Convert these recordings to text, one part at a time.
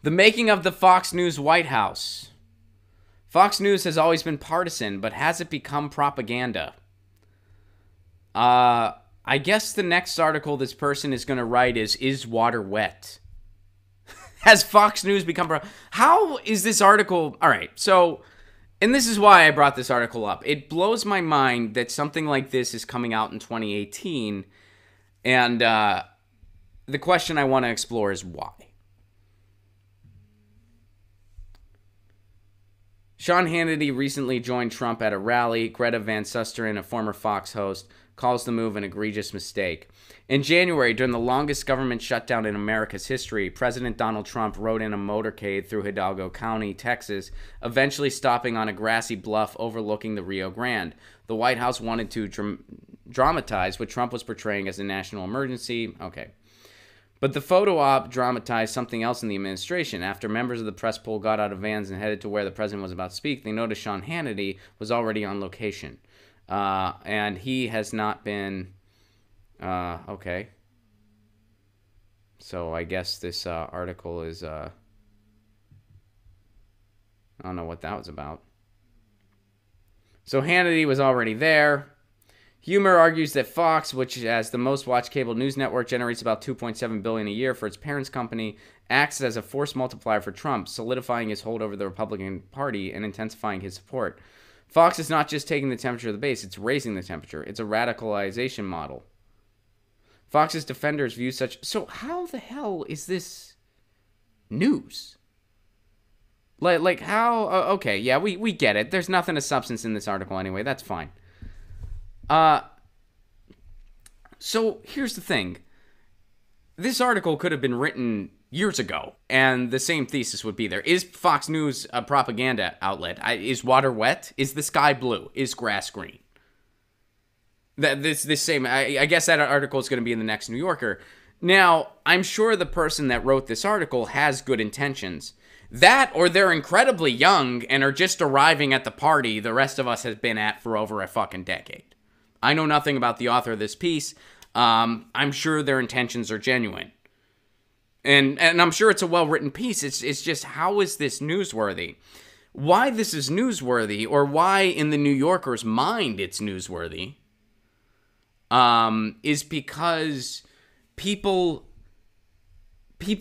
The making of the Fox News White House. Fox News has always been partisan, but has it become propaganda? I guess the next article this person is going to write is water wet? Has Fox News become... How is this article... All right, so... And this is why I brought this article up. It blows my mind that something like this is coming out in 2018. And the question I want to explore is why. Sean Hannity recently joined Trump at a rally. Greta Van Susteren, a former Fox host, calls the move an egregious mistake. In January, during the longest government shutdown in America's history, President Donald Trump rode in a motorcade through Hidalgo County, Texas, eventually stopping on a grassy bluff overlooking the Rio Grande. The White House wanted to dramatize what Trump was portraying as a national emergency. Okay. But the photo op dramatized something else in the administration. After members of the press pool got out of vans and headed to where the president was about to speak, they noticed Sean Hannity was already on location. And he has not been... okay. So I guess this article is... I don't know what that was about. So Hannity was already there. Humor argues that Fox, which as the most watched cable news network, generates about $2.7 billion a year for its parents' company, acts as a force multiplier for Trump, solidifying his hold over the Republican Party and intensifying his support. Fox is not just taking the temperature of the base, it's raising the temperature. It's a radicalization model. Fox's defenders view such... So how the hell is this news? Like how... okay, yeah, we get it. There's nothing of substance in this article anyway. That's fine. So here's the thing. This article could have been written years ago, and the same thesis would be there. Is Fox News a propaganda outlet? Is water wet? Is the sky blue? Is grass green? This same... I guess that article is going to be in the next New Yorker. Now, I'm sure the person that wrote this article has good intentions. That, or they're incredibly young and are just arriving at the party the rest of us has been at for over a fucking decade. I know nothing about the author of this piece. I'm sure their intentions are genuine. And I'm sure it's a well-written piece. It's just, how is this newsworthy? Why this is newsworthy, or why in the New Yorker's mind it's newsworthy, is because people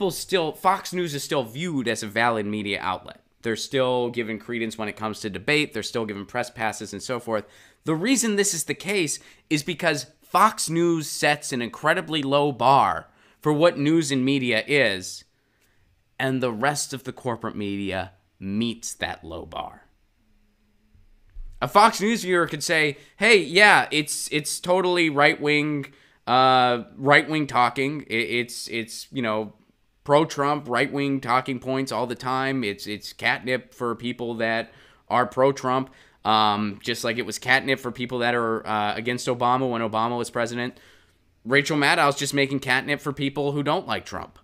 still... Fox News is still viewed as a valid media outlet. They're still given credence when it comes to debate. They're still given press passes and so forth. The reason this is the case is because Fox News sets an incredibly low bar for what news and media is, and the rest of the corporate media meets that low bar. A Fox News viewer could say, hey, yeah, it's totally right-wing talking. It's you know, pro-Trump, right-wing talking points all the time. It's catnip for people that are pro-Trump. Just like it was catnip for people that are against Obama when Obama was president. Rachel Maddow's just making catnip for people who don't like Trump.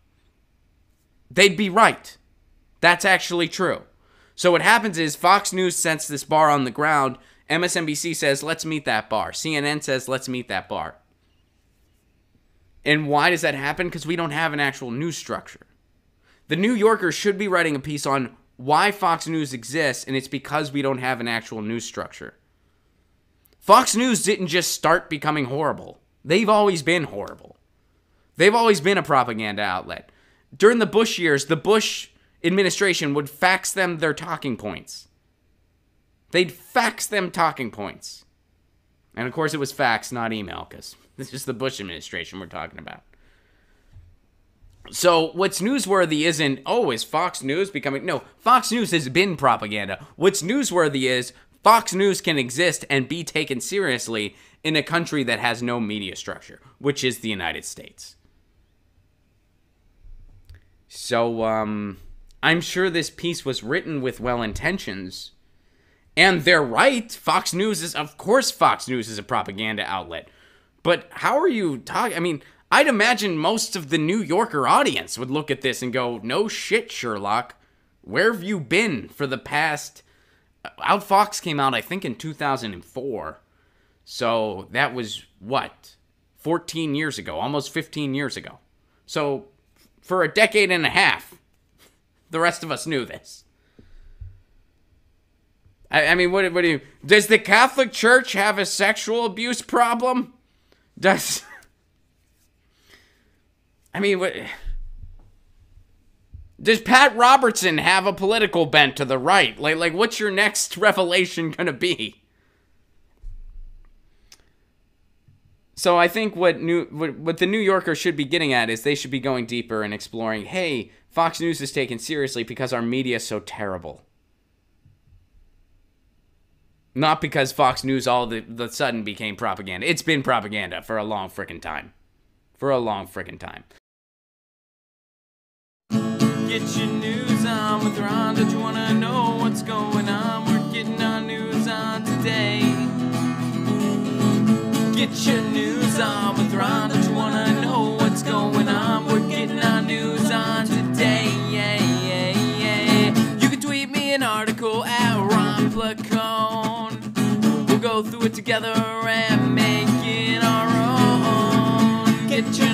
They'd be right. That's actually true. So what happens is Fox News sets this bar on the ground. MSNBC says, let's meet that bar. CNN says, let's meet that bar. And why does that happen? Because we don't have an actual news structure. The New Yorker should be writing a piece on why Fox News exists, and it's because we don't have an actual news structure. Fox News didn't just start becoming horrible. They've always been horrible. They've always been a propaganda outlet. During the Bush years, the Bush administration would fax them their talking points. They'd fax them talking points. And of course it was fax, not email, because this is the Bush administration we're talking about. So what's newsworthy isn't, oh, is Fox News becoming... No, Fox News has been propaganda. What's newsworthy is Fox News can exist and be taken seriously in a country that has no media structure, which is the United States. So, I'm sure this piece was written with well intentions. And they're right. Fox News is... Of course Fox News is a propaganda outlet. But how are you talking... I mean... I'd imagine most of the New Yorker audience would look at this and go, no shit, Sherlock. Where have you been for the past... Outfox came out, I think, in 2004. So that was, what? 14 years ago. Almost 15 years ago. So for a decade and a half, The rest of us knew this. I mean, what do you... Does the Catholic Church have a sexual abuse problem? Does... I mean, what... Does Pat Robertson have a political bent to the right? Like what's your next revelation gonna be? So I think what the New Yorker should be getting at is they should be going deeper and exploring, hey, Fox News is taken seriously because our media is so terrible. Not because Fox News all of a sudden became propaganda. It's been propaganda for a long frickin' time. For a long frickin' time. Get your news on with Ron. Don't you want to know what's going on? We're getting our news on today. Get your news on with Ron. Don't you want to know what's going on? We're getting our news on today. Yeah, yeah, yeah. You can tweet me an article at Ron Placone. We'll go through it together and make it our own. Get your